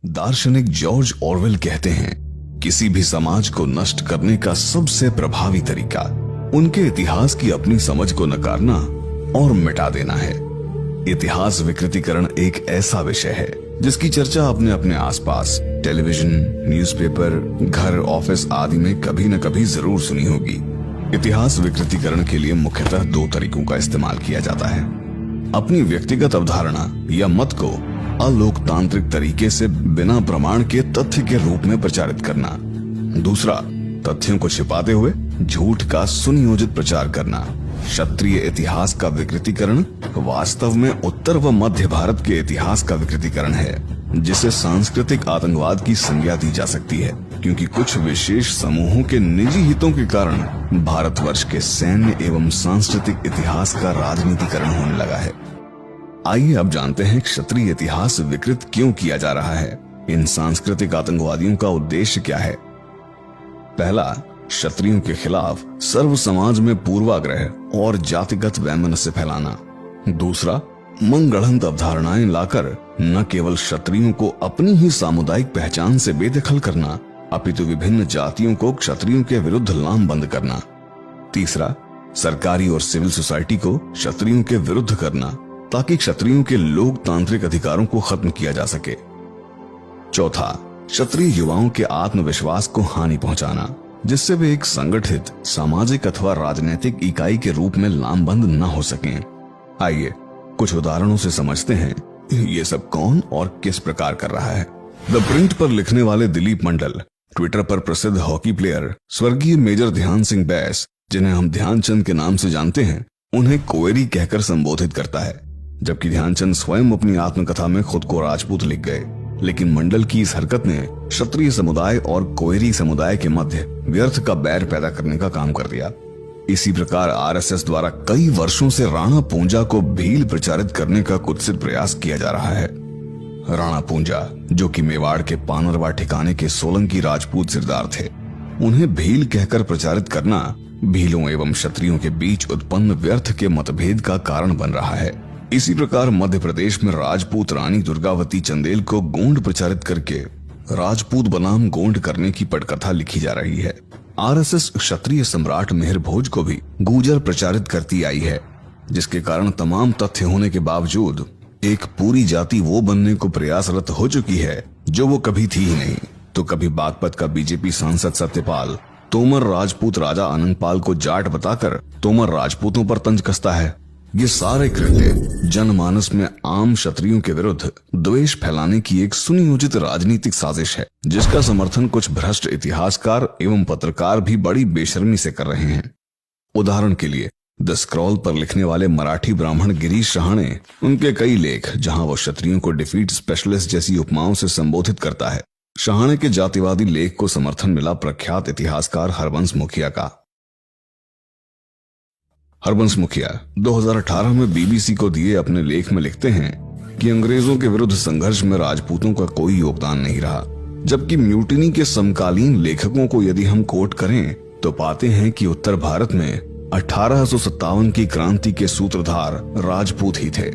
दार्शनिक George Orwell कहते हैं, किसी भी समाज को नष्ट करने का सबसे प्रभावी तरीका उनके इतिहास की अपनी समझ को नकारना और मिटा देना है। इतिहास विकृतीकरण एक ऐसा विषय है जिसकी चर्चा आपने अपने आसपास टेलीविजन, न्यूज़पेपर, घर, ऑफिस आदि में कभी न कभी जरूर सुनी होगी। इतिहास विकृतीकरण के लिए मुख्यतः दो तरीकों का इस्तेमाल किया जाता है। अपनी व्यक्तिगत अवधारणा या मत को अलोकतांत्रिक तरीके से बिना प्रमाण के तथ्य के रूप में प्रचारित करना। दूसरा, तथ्यों को छिपाते हुए झूठ का सुनियोजित प्रचार करना। क्षत्रिय इतिहास का विकृतीकरण वास्तव में उत्तर व मध्य भारत के इतिहास का विकृतीकरण है, जिसे सांस्कृतिक आतंकवाद की संज्ञा दी जा सकती है, क्योंकि कुछ विशेष समूहों के निजी हितों के कारण भारतवर्ष के सैन्य एवं सांस्कृतिक इतिहास का राजनीतिकरण होने लगा है। आइए अब जानते हैं क्षत्रिय इतिहास विकृत क्यों किया जा रहा है। इन सांस्कृतिक आतंकवादियों का उद्देश्य क्या है? पहला, क्षत्रियों के खिलाफ सर्व समाज में पूर्वाग्रह और जातिगत वैमनस्य फैलाना। दूसरा, मनगढ़ंत अवधारणाएं लाकर न केवल क्षत्रियों को अपनी ही सामुदायिक पहचान से बेदखल करना, अपितु विभिन्न जातियों को क्षत्रियों के विरुद्ध लामबंद करना। तीसरा, सरकारी और सिविल सोसाइटी को क्षत्रियों के विरुद्ध करना ताकि क्षत्रियों के लोकतांत्रिक अधिकारों को खत्म किया जा सके। चौथा, क्षत्रिय युवाओं के आत्मविश्वास को हानि पहुंचाना, जिससे वे एक संगठित सामाजिक अथवा राजनीतिक इकाई के रूप में लामबंद न हो सकें। आइए कुछ उदाहरणों से समझते हैं ये सब कौन और किस प्रकार कर रहा है। द प्रिंट पर लिखने वाले दिलीप मंडल ट्विटर पर प्रसिद्ध हॉकी प्लेयर स्वर्गीय मेजर ध्यान सिंह बैस, जिन्हें हम ध्यानचंद के नाम से जानते हैं, उन्हें कोएरी कहकर संबोधित करता है, जबकि ध्यानचंद स्वयं अपनी आत्मकथा में खुद को राजपूत लिख गए। लेकिन मंडल की इस हरकत ने क्षत्रिय समुदाय और कोएरी समुदाय के मध्य व्यर्थ का बैर पैदा करने का काम कर दिया। इसी प्रकार आरएसएस द्वारा कई वर्षों से राणा पूंजा को भील प्रचारित करने का कुत्सित प्रयास किया जा रहा है। राणा पूंजा, जो कि मेवाड़ के पानरवा ठिकाने के सोलंकी राजपूत सिरदार थे, उन्हें भील कहकर प्रचारित करना भीलों एवं क्षत्रियों के बीच उत्पन्न व्यर्थ के मतभेद का कारण बन रहा है। इसी प्रकार मध्य प्रदेश में राजपूत रानी दुर्गावती चंदेल को गोंड प्रचारित करके राजपूत बनाम गोंड करने की पटकथा लिखी जा रही है। आरएसएस क्षत्रिय सम्राट मिहिर भोज को भी गुर्जर प्रचारित करती आई है, जिसके कारण तमाम तथ्य होने के बावजूद एक पूरी जाति वो बनने को प्रयासरत हो चुकी है जो वो कभी थी ही नहीं। तो कभी बागपत का बीजेपी सांसद सत्यपाल तोमर राजपूत राजा अनंगपाल को जाट बताकर तोमर राजपूतों पर तंज कसता है। ये सारे कृत्य जनमानस में आम क्षत्रियों के विरुद्ध द्वेष फैलाने की एक सुनियोजित राजनीतिक साजिश है, जिसका समर्थन कुछ भ्रष्ट इतिहासकार एवं पत्रकार भी बड़ी बेशर्मी से कर रहे हैं। उदाहरण के लिए द स्क्रॉल पर लिखने वाले मराठी ब्राह्मण गिरीश शहाणे, उनके कई लेख जहां वो क्षत्रियों को डिफीट स्पेशलिस्ट जैसी उपमाओं से संबोधित करता है। शहाणे के जातिवादी लेख को समर्थन मिला प्रख्यात इतिहासकार हरबंस मुखिया का। हरबंस मुखिया 2018 में बीबीसी को दिए अपने लेख में लिखते हैं कि अंग्रेजों के विरुद्ध संघर्ष में राजपूतों का कोई योगदान नहीं रहा, जबकि म्यूटिनी के समकालीन लेखकों को यदि हम कोट करें तो पाते हैं कि उत्तर भारत में 1857 की क्रांति के सूत्रधार राजपूत ही थे।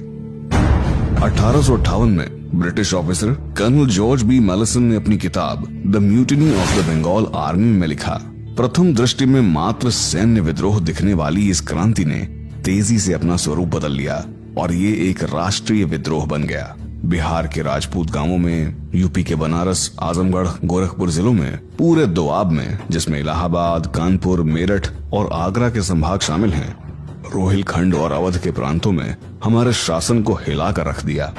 1858 में British officer colonel George B Malleson ने अपनी किताब the mutiny of the Bengal army में लिखा, प्रथम दृष्टि में मात्र सैन्य विद्रोह दिखने वाली इस क्रांति ने तेजी से अपना स्वरूप बदल लिया और ये एक राष्ट्रीय विद्रोह बन गया। बिहार के राजपूत गांवों में, यूपी के बनारस, आजमगढ़, गोरखपुर जिलों में, पूरे दोआब में, जिसमें इलाहाबाद, कानपुर, मेरठ और आगरा के संभाग शामिल हैं, रोहिलखंड और अवध के प्रांतों में हमारे शासन को हिलाकर रख दिया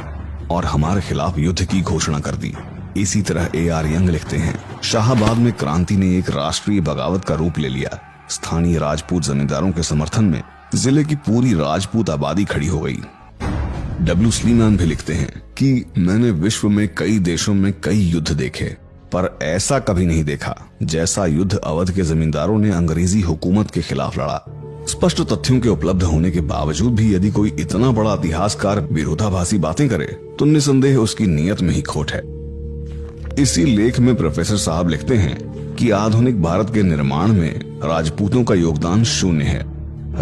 और हमारे खिलाफ युद्ध की घोषणा कर दी। इसी तरह A.R. यंग लिखते हैं, शाहाबाद में क्रांति ने एक राष्ट्रीय बगावत का रूप ले लिया। स्थानीय राजपूत जमींदारों के समर्थन में जिले की पूरी राजपूत आबादी खड़ी हो गई। W. स्लीमान भी लिखते हैं कि मैंने विश्व में कई देशों में कई युद्ध देखे, पर ऐसा कभी नहीं देखा जैसा युद्ध अवध के जमींदारों ने अंग्रेजी हुकूमत के खिलाफ लड़ा। स्पष्ट तथ्यों के उपलब्ध होने के बावजूद भी यदि कोई इतना बड़ा इतिहासकार विरोधाभासी बातें करे तो निसंदेह उसकी नीयत में ही खोट है। इसी लेख में प्रोफेसर साहब लिखते हैं कि आधुनिक भारत के निर्माण में राजपूतों का योगदान शून्य है।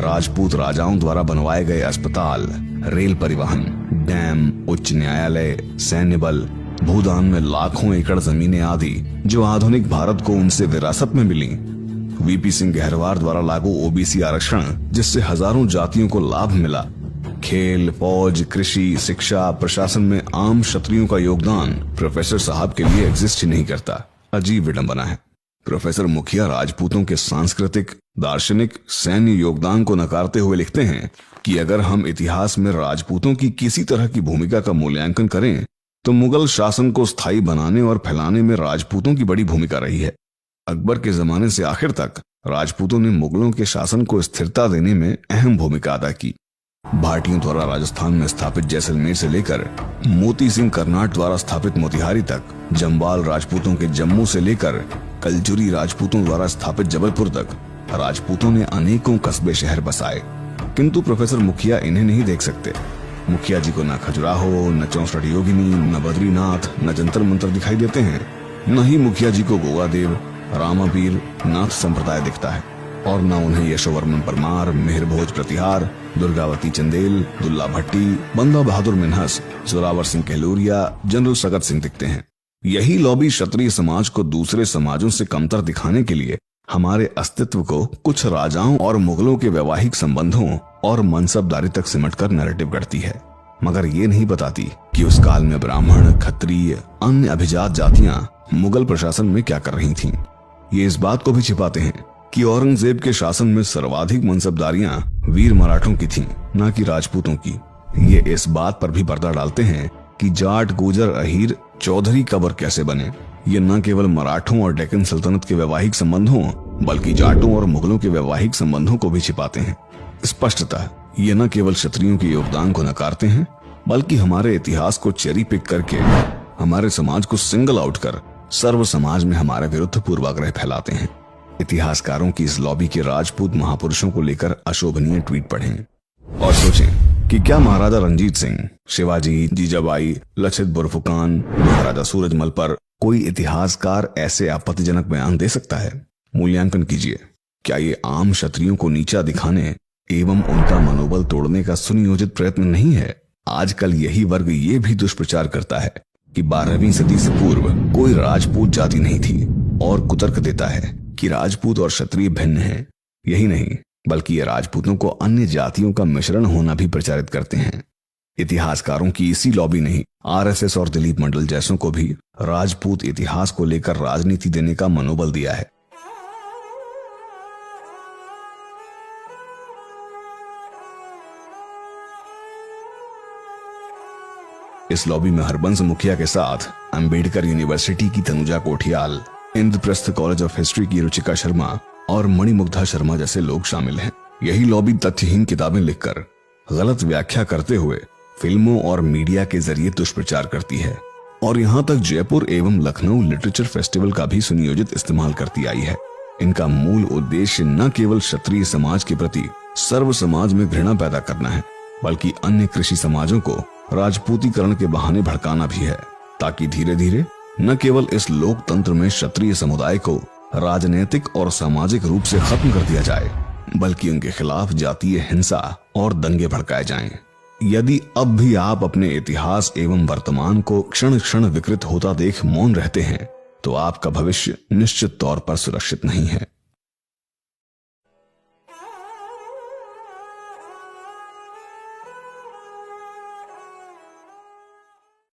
राजपूत राजाओं द्वारा बनवाए गए अस्पताल, रेल परिवहन, डैम, उच्च न्यायालय, सैन्य बल, भूदान में लाखों एकड़ जमीनें आदि जो आधुनिक भारत को उनसे विरासत में मिली। वीपी सिंह गहरवार द्वारा लागू ओबीसी आरक्षण जिससे हजारों जातियों को लाभ मिला। खेल, फौज, कृषि, शिक्षा, प्रशासन में आम क्षत्रियों का योगदान प्रोफेसर साहब के लिए एग्जिस्ट ही नहीं करता। अजीब विडंबना है। प्रोफेसर मुखिया राजपूतों के सांस्कृतिक, दार्शनिक, सैन्य योगदान को नकारते हुए लिखते हैं कि अगर हम इतिहास में राजपूतों की किसी तरह की भूमिका का मूल्यांकन करें तो मुगल शासन को स्थायी बनाने और फैलाने में राजपूतों की बड़ी भूमिका रही है। अकबर के जमाने से आखिर तक राजपूतों ने मुगलों के शासन को स्थिरता देने में अहम भूमिका अदा की। भाटियों द्वारा राजस्थान में स्थापित जैसलमेर से लेकर मोती सिंह कर्नाट द्वारा स्थापित मोतिहारी तक, जम्वाल राजपूतों के जम्मू से लेकर कलचुरी राजपूतों द्वारा स्थापित जबलपुर तक राजपूतों ने अनेकों कस्बे शहर बसाए। किंतु प्रोफेसर मुखिया इन्हें नहीं देख सकते। मुखिया जी को न खजुराहो, न चौसठ योगिनी, न बद्रीनाथ, न जंतर मंतर दिखाई देते हैं, न ही मुखिया जी को गोगादेव, रामापीर, नाथ संप्रदाय दिखता है, और न उन्हें यशोवर्मन परमार, मेहर भोज प्रतिहार, दुर्गावती चंदेल, दुल्ला भट्टी, बंदा बहादुर मिन्हस, जोरावर सिंह कहलूरिया, जनरल सगत सिंह दिखते हैं। यही लॉबी क्षत्रिय समाज को दूसरे समाजों से कमतर दिखाने के लिए हमारे अस्तित्व को कुछ राजाओं और मुगलों के वैवाहिक संबंधों और मनसबदारी तक सिमटकर नैरेटिव करती है, मगर ये नहीं बताती कि उस काल में ब्राह्मण, क्षत्रिय, अन्य अभिजात जातियां मुगल प्रशासन में क्या कर रही थीं। ये इस बात को भी छिपाते हैं कि औरंगजेब के शासन में सर्वाधिक मनसबदारियां वीर मराठों की थीं, न कि राजपूतों की। ये इस बात पर भी पर्दा डालते हैं कि जाट, गुर्जर, अहीर, चौधरी कबर कैसे बने। ये न केवल मराठों और डेक्कन सल्तनत के वैवाहिक संबंधों बल्कि जाटों और मुगलों के वैवाहिक संबंधों को भी छिपाते हैं। स्पष्टतः ये न केवल क्षत्रियों के योगदान को नकारते हैं बल्कि हमारे इतिहास को चेरी पिक करके हमारे समाज को सिंगल आउट कर सर्व समाज में हमारे विरुद्ध पूर्वाग्रह फैलाते हैं। इतिहासकारों की इस लॉबी के राजपूत महापुरुषों को लेकर अशोभनीय ट्वीट पढ़ें और सोचें कि क्या महाराजा रंजीत सिंह, शिवाजी, जीजाबाई, लचित बोरफुकान, महाराजा सूरजमल पर कोई इतिहासकार ऐसे आपत्तिजनक बयान दे सकता है। मूल्यांकन कीजिए, क्या ये आम क्षत्रियों को नीचा दिखाने एवं उनका मनोबल तोड़ने का सुनियोजित प्रयत्न नहीं है। आजकल यही वर्ग ये भी दुष्प्रचार करता है कि 12वीं सदी से पूर्व कोई राजपूत जाति नहीं थी और कुतर्क देता है कि राजपूत और क्षत्रिय भिन्न हैं। यही नहीं बल्कि ये राजपूतों को अन्य जातियों का मिश्रण होना भी प्रचारित करते हैं। इतिहासकारों की इसी लॉबी ने आरएसएस और दिलीप मंडल जैसों को भी राजपूत इतिहास को लेकर राजनीति देने का मनोबल दिया है। इस लॉबी में हरबंस मुखिया के साथ अंबेडकर यूनिवर्सिटी की Tanuja Kothiyal, Indraprastha college of history की रुचिका शर्मा और मणिमुग्धा शर्मा जैसे लोग शामिल हैं। यही लॉबी तथ्यहीन किताबें लिखकर गलत व्याख्या करते हुए फिल्मों और मीडिया के जरिए दुष्प्रचार करती है और यहाँ तक जयपुर एवं लखनऊ लिटरेचर फेस्टिवल का भी सुनियोजित इस्तेमाल करती आई है। इनका मूल उद्देश्य न केवल क्षत्रिय समाज के प्रति सर्व समाज में घृणा पैदा करना है बल्कि अन्य कृषि समाजों को राजपूतीकरण के बहाने भड़काना भी है, ताकि धीरे धीरे न केवल इस लोकतंत्र में क्षत्रिय समुदाय को राजनीतिक और सामाजिक रूप से खत्म कर दिया जाए बल्कि उनके खिलाफ जातीय हिंसा और दंगे भड़काए जाएं। यदि अब भी आप अपने इतिहास एवं वर्तमान को क्षण क्षण विकृत होता देख मौन रहते हैं तो आपका भविष्य निश्चित तौर पर सुरक्षित नहीं है।